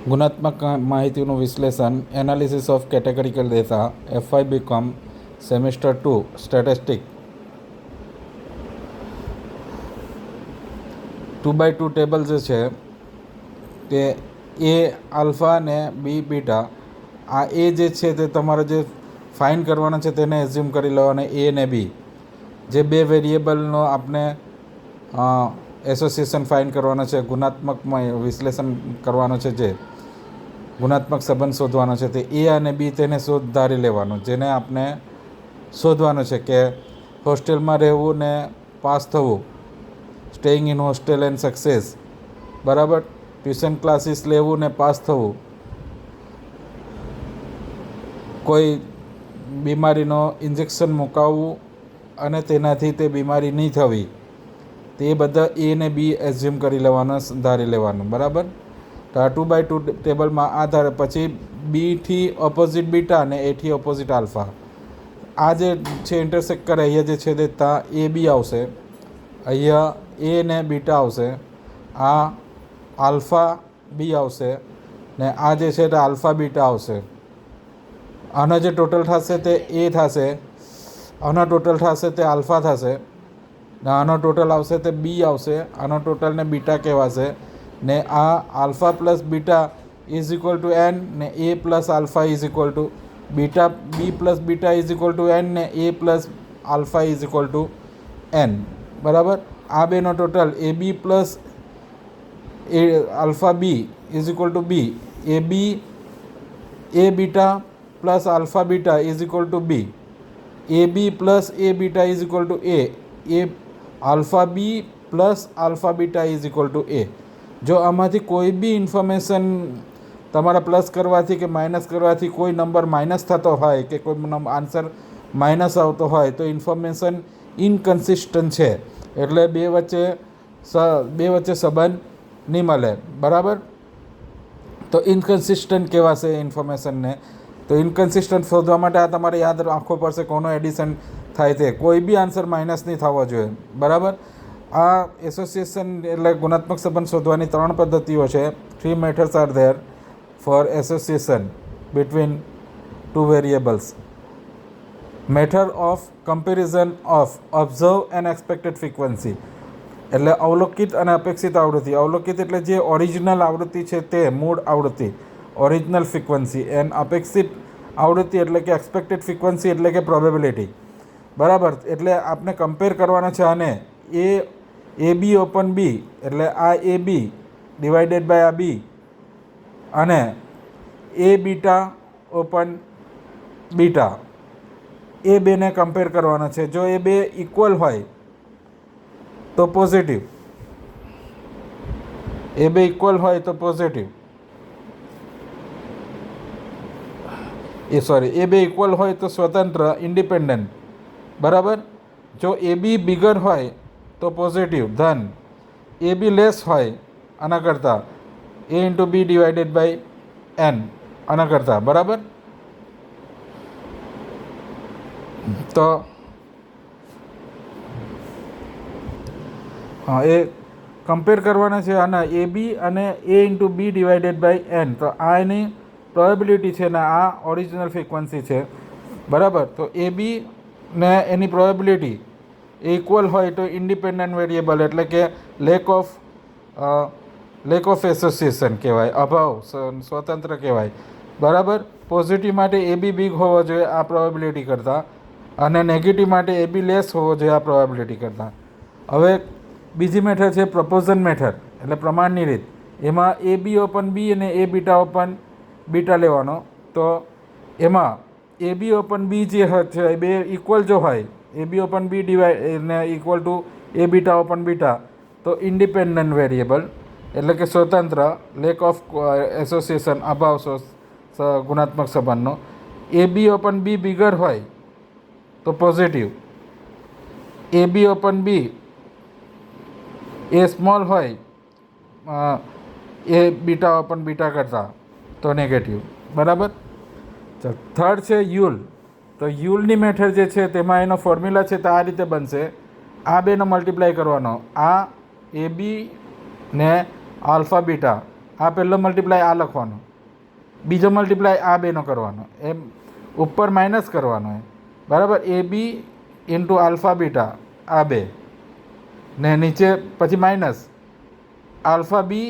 ગુણાત્મક માહિતીનું વિશ્લેષણ analysis of categorical data FY BCom semester 2 statistic 2x2 table જે છે તે એ આલ્ફા ને બી બીટા, આ એ જે છે તે તમારે જે ફાઇન કરવાના છે તેને એઝ્યુમ કરી લો, અને એ ને બી જે બે વેરિયેબલનો આપણે એસોસિએશન ફાઇન કરવાનો છે, ગુણાત્મકમાં વિશ્લેષણ કરવાનો છે, જે ગુણાત્મક સંબંધ શોધવાનો છે તે એ અને બી તેને ધારી લેવાનું, જેને આપણે શોધવાનું છે કે હોસ્ટેલમાં રહેવું ને પાસ થવું, staying in hostel and success, બરાબર, ટ્યુશન ક્લાસીસ લેવું ને પાસ થવું, કોઈ બીમારીનો ઇન્જેક્શન મુકાવવું અને તેનાથી તે બીમારી નહીં થવી, તે બધા એ ને બી એઝ્યુમ કરી લેવાનું, ધારી લેવાનું, બરાબર. તો આ 2x2 ટેબલમાં આ ધારે પછી બીથી ઓપોઝિટ બીટા અને એથી ઓપોઝિટ આલ્ફા, આ જે છે ઇન્ટરસેક્ટ કરે, અહીંયા જે છે તે ત્યાં એ બી આવશે, અહીંયા એ ને બીટા આવશે, આ આલ્ફા બી આવશે ને આ જે છે તે આલ્ફા બીટા આવશે. આનો જે ટોટલ થશે તે એ થશે, આનો ટોટલ થશે તે આલ્ફા થશે ને આનો ટોટલ આવશે તે બી આવશે, આનો ટોટલને બીટા કહેવાશે ને આ alpha plus beta is equal to n ને a plus alpha is equal to beta, b plus beta is equal to n ને a plus alpha is equal to n, બરાબર. આ બેનો total a b plus a alpha b is equal to b, a b a beta plus alpha beta is equal to b, a b plus a beta is equal to a alpha B plus alpha beta is equal to a. જો આમાંથી કોઈ બી information તમારા plus કરવાથી કે minus કરવાથી કોઈ number minus થતો હોય કે કોઈ આન્સર માઇનસ આવતો હોય તો ઇન્ફોર્મેશન ઇનકન્સિસ્ટન્ટ છે, એટલે બે વચ્ચે સંબંધ નહીં મળે, બરાબર. તો ઇનકન્સિસ્ટન્ટ કહેવાશે ઇન્ફોર્મેશનને. તો ઇનકન્સિસ્ટન્ટ શોધવા માટે આ તમારે યાદ રાખવું પડશે, કોનો એડિશન થાય તે, કોઈ બી આન્સર માઇનસ નહીં થવો જોઈએ, બરાબર. આ એસોસિએશન એટલે ગુણાત્મક સંબંધ શોધવાની 3 પદ્ધતિઓ છે. 3 methods are there four association between 2 variables. Method of comparison of observe and expected frequency, એટલે અવલોકિત અને અપેક્ષિત આવૃત્તિ. અવલોકિત એટલે જે ઓરિજિનલ આવૃત્તિ છે તે મૂળ આવૃત્તિ, ઓરિજિનલ ફ્રીક્વન્સી, એન્ડ અપેક્ષિત આવૃત્તિ એટલે કે એક્સપેક્ટેડ ફ્રીક્વન્સી એટલે કે પ્રોબેબિલિટી, બરાબર. એટલે આપણે કમ્પેર કરવાના છે આને એ બી ઓપન બી, એટલે આ એ બી ડિવાઇડેડ બાય આ બી, અને એ બીટા ઓપન બીટા, એ બેને કમ્પેર કરવાના છે. જો એ બે ઇક્વલ હોય તો પોઝિટિવ, એ બે ઇક્વલ હોય તો પોઝિટિવ, એ બે ઇક્વલ હોય તો સ્વતંત્ર, ઇન્ડિપેન્ડન્ટ, બરાબર. જો એ બી બિગર હોય તો પોઝિટિવ ધન, એ બી લેસ હોય આના કરતાં a into b divided by n આના કરતાં, બરાબર. તો હા, એ કમ્પેર કરવાના છે આના એ બી અને a into b divided by n. તો આ એની પ્રોબેબિલિટી છે ને આ ઓરિજિનલ ફ્રીક્વન્સી છે, બરાબર. તો એ બી ને એની પ્રોબેબિલિટી ઇક્વલ હોય તો ઇન્ડિપેન્ડન્ટ વેરિયેબલ એટલે કે લેક ઓફ એસોસિએશન કહેવાય, અભાવ, સ્વતંત્ર કહેવાય, બરાબર. પોઝિટિવ માટે એ બી બિગ હોવો જોઈએ આ પ્રોબેબિલિટી કરતાં, અને નેગેટિવ માટે એ બી લેસ હોવો જોઈએ આ પ્રોબેબિલિટી કરતાં. હવે બીજી મેથડ છે પ્રપોઝન મેથડ, એટલે પ્રમાણની રીત. એમાં એ બી ઓપન બી અને એ બીટા ઓપન બીટા લેવાનો. તો એમાં એ બી ઓપન બી જે છે એ બે ઇક્વલ જો હોય, એ બી ઓપન બી ડિવાઇડ ને equal to A beta open beta, તો ઇન્ડિપેન્ડન્ટ વેરિયેબલ એટલે કે સ્વતંત્ર, લેક ઓફ એસોસિએશન, અભાવ ગુણાત્મક સંબંધનો. એ બી ઓપન બી બિગર હોય તો પોઝિટિવ, એ બી ઓપન બી એ સ્મોલ હોય એ બીટા ઓપન બીટા કરતાં તો નેગેટિવ, બરાબર. ચાલ, થર્ડ છે યુલ. તો યુલની મેથડ જે છે તેમાં એનો ફોર્મ્યુલા છે તો આ રીતે બનશે. આ બેનો મલ્ટીપ્લાય કરવાનો, આ એ બી ને આલ્ફા બીટા, આ પહેલો મલ્ટીપ્લાય આ લખવાનો, બીજો મલ્ટીપ્લાય આ બેનો કરવાનો, એમ ઉપર માઇનસ કરવાનો એમ, બરાબર. એ બી ઇન્ટુ આલ્ફા બીટા આ બે, ને નીચે પછી માઇનસ આલ્ફા બી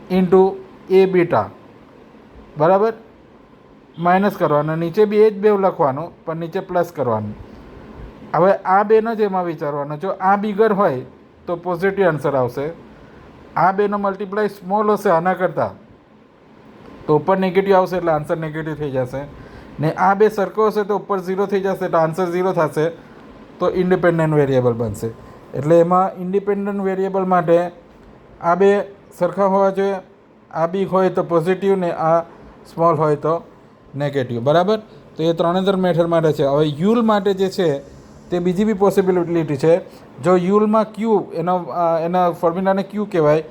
ઇન્ટુ એ બીટા, બરાબર, માઇનસ કરવાનું, નીચે બી એ જ બે લખવાનું પણ નીચે પ્લસ કરવાનું. હવે આ બેનો જ એમાં વિચારવાનો, જો આ બિગર હોય તો પોઝિટિવ આન્સર આવશે, આ બેનો મલ્ટીપ્લાય સ્મોલ હશે આના કરતાં તો ઉપર નેગેટિવ આવશે એટલે આન્સર નેગેટિવ થઈ જશે, ને આ બે સરખો હશે તો ઉપર 0 થઈ જશે તો આન્સર 0 થશે, તો ઇન્ડિપેન્ડન્ટ વેરિયેબલ બનશે. એટલે એમાં ઇન્ડિપેન્ડન્ટ વેરિયેબલ માટે આ બે સરખા હોવા જોઈએ, આ બિગ હોય તો પોઝિટિવ ને આ સ્મોલ હોય તો નેગેટિવ, બરાબર. તો એ 3 મેથડ માટે છે. હવે યુલ માટે જે છે તે બીજી બી પોસિબિલિટી છે. જો યુલમાં ક્યુ એના ફોર્મ્યુલાને ક્યુ કહેવાય,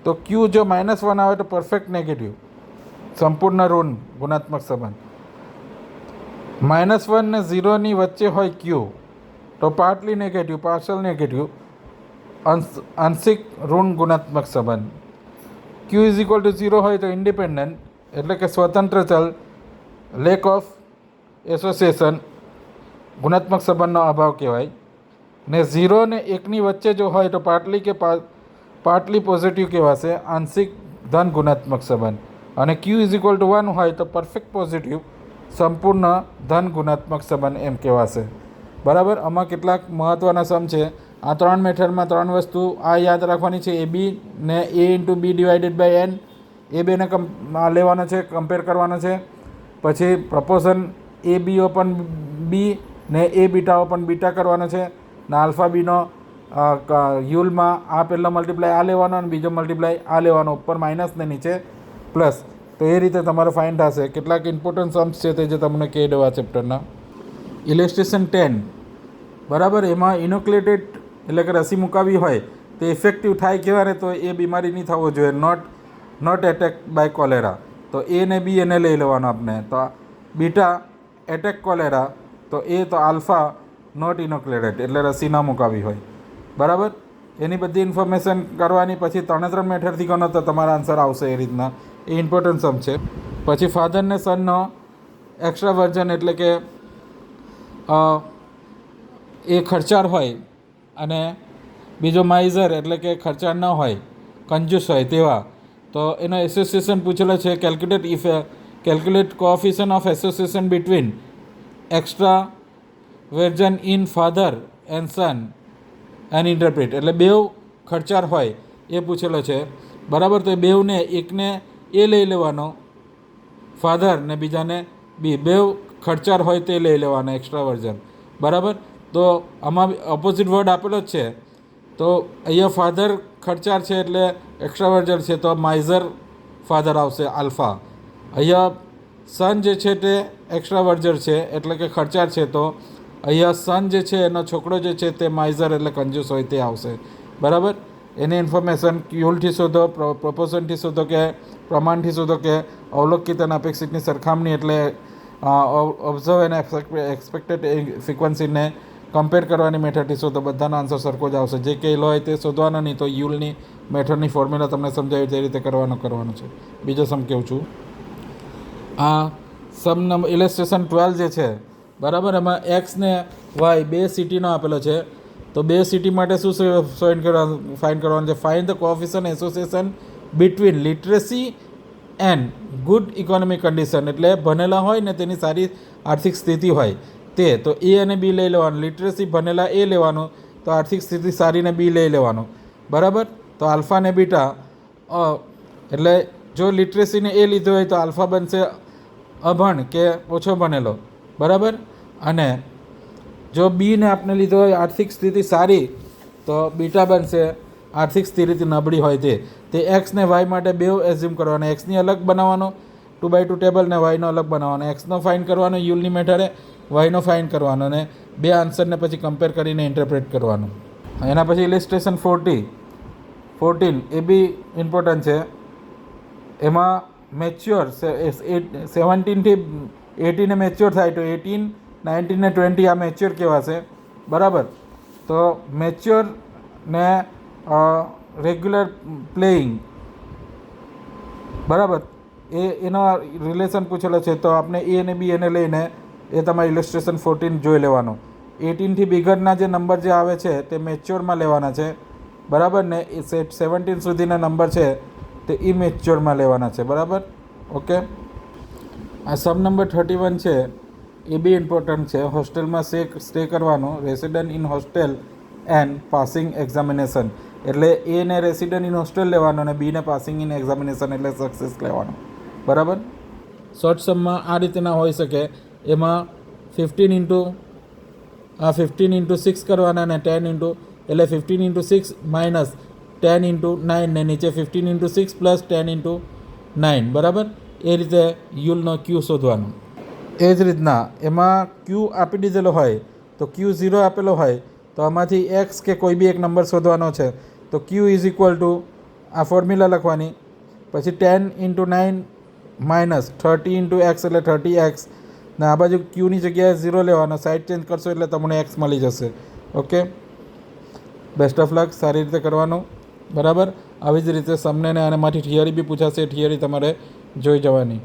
તો ક્યુ જો -1 આવે તો પરફેક્ટ નેગેટિવ, સંપૂર્ણ ઋણ ગુણાત્મક સંબંધ. -1 ને 0ની વચ્ચે હોય ક્યુ તો પાર્ટલી નેગેટિવ, પાર્શલ નેગેટિવ, આંશિક ઋણ ગુણાત્મક સંબંધ. ક્યુ ઇઝ ઇક્વલ ટુ 0 હોય તો ઇન્ડિપેન્ડન્ટ, એટલે કે સ્વતંત્ર ચલ, લેક ઓફ એસોસિએશન, ગુણાત્મક સંબંધનો અભાવ કહેવાય. ને 0 ને 1ની વચ્ચે જો હોય તો પાર્ટલી કે પાર્ટલી પોઝિટિવ કહેવાશે, આંશિક ધન ગુણાત્મક સંબંધ. અને ક્યુ ઇઝ ઇક્વલ ટુ 1 હોય તો પરફેક્ટ પોઝિટિવ, સંપૂર્ણ ધન ગુણાત્મક સંબંધ એમ કહેવાશે, બરાબર. આમાં કેટલાક મહત્ત્વના સમ છે. આ 3 મેથડમાં 3 વસ્તુ આ યાદ રાખવાની છે, એ બી ને a into b divided by n, એ બેને લેવાનો છે, કમ્પેર કરવાનો છે. પછી પ્રપોઝન એ બી ઓપન બી ને એ બીટા ઓપન બીટા કરવાનો છે, ને આલ્ફા બીનો યુલમાં આ પહેલો મલ્ટીપ્લાય આ લેવાનો અને બીજો મલ્ટીપ્લાય આ લેવાનો, ઉપર માઇનસ ને નીચે પ્લસ. તો એ રીતે તમારે ફાઇન્ડ થશે. કેટલાક ઇમ્પોર્ટન્ટ સમ્સ છે તે જે તમને કહી દઉં આ ચેપ્ટરના. ઇલેસ્ટ્રેશન 10, બરાબર. એમાં ઇનોક્યુલેટેડ એટલે કે રસી મુકાવી હોય તે ઇફેક્ટિવ થાય કહેવાય તો એ બીમારી નહીં થવો જોઈએ, નોટ એટેક બાય કોલેરા. તો એ ને બી એને લઈ લેવાનો આપણે. તો બીટા એટેક કોલેરા, તો એ તો આલ્ફા નોટ ઇનોક્યુલેટેડ એટલે રસી ના મુકાવી હોય, બરાબર. એની બધી ઇન્ફોર્મેશન કરવાની, પછી 3 મેથડથી ગણો તો તમારા આન્સર આવશે એ રીતના. એ ઇમ્પોર્ટન્ટ સમ છે. પછી ફાધર ને સનનો એક્સ્ટ્રા વર્ઝન એટલે કે એ ખર્ચાળ હોય અને બીજો માઇઝર એટલે કે ખર્ચાળ ન હોય, કંજૂસ હોય તેવા, તો એનો એસોસિએશન પૂછેલો છે. Calculate coefficient of association between extroversion in father and son and interpret, એટલે બેવ ખર્ચાળ હોય એ પૂછેલો છે, બરાબર. તો એ બેવને એકને એ લઈ લેવાનો ફાધર ને બીજાને બી, બેવ ખર્ચાળ હોય તે લઈ લેવાનો એક્સ્ટ્રા વર્ઝન, બરાબર. તો આમાં ઓપોઝિટ વર્ડ આપેલો જ છે. તો અહીંયા ફાધર ખર્ચાળ છે એટલે એક્સ્ટ્રા વર્ઝન છે, તો માઇઝર ફાધર આવશે આલ્ફા. અહીંયા સન જે છે તે એક્સ્ટ્રા વર્ઝન છે એટલે કે ખર્ચાળ છે, તો અહીંયા સન જે છે એનો છોકરો જે છે તે માઇઝર એટલે કંજૂસ હોય તે આવશે, બરાબર. એની ઇન્ફોર્મેશન ક્યુલથી શોધો, પ્રપોઝનથી શોધો કે પ્રમાણથી શોધો કે અવલોકિત અને અપેક્ષિતની સરખામણી એટલે ઓબ્ઝર્વ અને એક્સપેક્ટેડ ફ્રિકવન્સીને કમ્પેર કરવાની મેથડથી શોધો. બધાનો આન્સર સરખો જ આવશે. જે કહેલો હોય તે શોધવાનો, નહીં તો યુલની મેથડની ફોર્મ્યુલા તમને સમજાવી તે રીતે કરવાનું છે. બીજો સમ કહું છું. આ સમ નંબર ઇલેસ્ટ્રેશન 12 જે છે, બરાબર. એમાં એક્સ ને વાય બે સિટીનો આપેલો છે. તો બે સિટી માટે શું ફાઇન્ડ કરવાનું છે? Find the coefficient association between literacy and good economic condition, એટલે ભણેલા હોય ને તેની સારી આર્થિક સ્થિતિ હોય તે. તો એ અને બી લઈ લેવાનું. લિટરસી ભણેલા એ લેવાનું, તો આર્થિક સ્થિતિ સારીને બી લઈ લેવાનું, બરાબર. તો આલ્ફા ને બીટા, એટલે જો લિટરસીને એ લીધો હોય તો આલ્ફા બનશે અભણ કે ઓછો ભણેલો, બરાબર. અને જો બીને આપણે લીધો હોય આર્થિક સ્થિતિ સારી, તો બીટા બનશે આર્થિક સ્થિતિ નબળી હોય તે. એક્સ ને વાય માટે બેવ એઝ્યુમ કરવાનો. એક્સની અલગ બનાવવાનો 2x2 ટેબલ ને વાયનો અલગ બનાવવાનો. એક્સનો ફાઇન્ડ કરવાનો યુલની મેથડે, વાયનો ફાઇન્ડ કરવાનો, અને બે આન્સરને પછી કમ્પેર કરીને ઇન્ટરપ્રેટ કરવાનું. એના પછી ઇલિસ્ટ્રેશન 14 એ બી ઇમ્પોર્ટન્ટ છે. એમાં મેચ્યોર 17 થી 18 મેચ્યોર થાય તો 18, 19 ને 20 આ મેચ્યોર કહેવાશે, બરાબર. તો મેચ્યોર ને રેગ્યુલર પ્લેઇંગ, બરાબર, એનો રિલેશન પૂછેલો છે. તો આપણે એ અને બી એને લઈને એ તમારે ઇલિસ્ટ્રેશન 14 જોઈ લેવાનું. 18થી બિગરના જે નંબર જે આવે છે તે મેચ્યોરમાં લેવાના છે, બરાબર ને. એ 17 સુધીના નંબર છે તે ઇમેચ્યોરમાં લેવાના છે, બરાબર. ઓકે, આ સમ નંબર 31 છે એ બી ઇમ્પોર્ટન્ટ છે. હોસ્ટેલમાં સ્ટે કરવાનું, resident in hostel and passing examination, એટલે એને રેસિડન્ટ ઇન હોસ્ટેલ લેવાનો અને બીને પાસિંગ ઇન એક્ઝામિનેશન એટલે સક્સેસ લેવાનો, બરાબર. શોર્ટ સમમાં આ રીતના હોઈ શકે. એમાં 15 × 6 કરવાના અને 10 એટલે 15 × 6 માઇનસ 10 × 9 ને નીચે 15 × 6 પ્લસ 10 × 9, બરાબર. એ રીતે યુલનો ક્યુ શોધવાનો. એ જ રીતના એમાં ક્યુ આપી દીધેલો હોય તો ક્યુ 0 આપેલો હોય તો આમાંથી એક્સ કે કોઈ બી એક નંબર શોધવાનો છે. તો ક્યુ ઇઝ ઇક્વલ ટુ આ ફોર્મ્યુલા લખવાની, પછી 10 × 9 માઇનસ 30 × x એટલે 30x, ને આ બાજુ ક્યુની જગ્યાએ 0 લેવાનો, સાઈડ ચેન્જ કરશો એટલે તમને એક્સ મળી જશે. ઓકે, બેસ્ટ ઓફ લક, સારી રીતે કરવાનું, બરાબર. આવી જ રીતે સમને આનામાંથી થિયરી બી પૂછાશે, થિયરી તમારે જોઈ જવાની.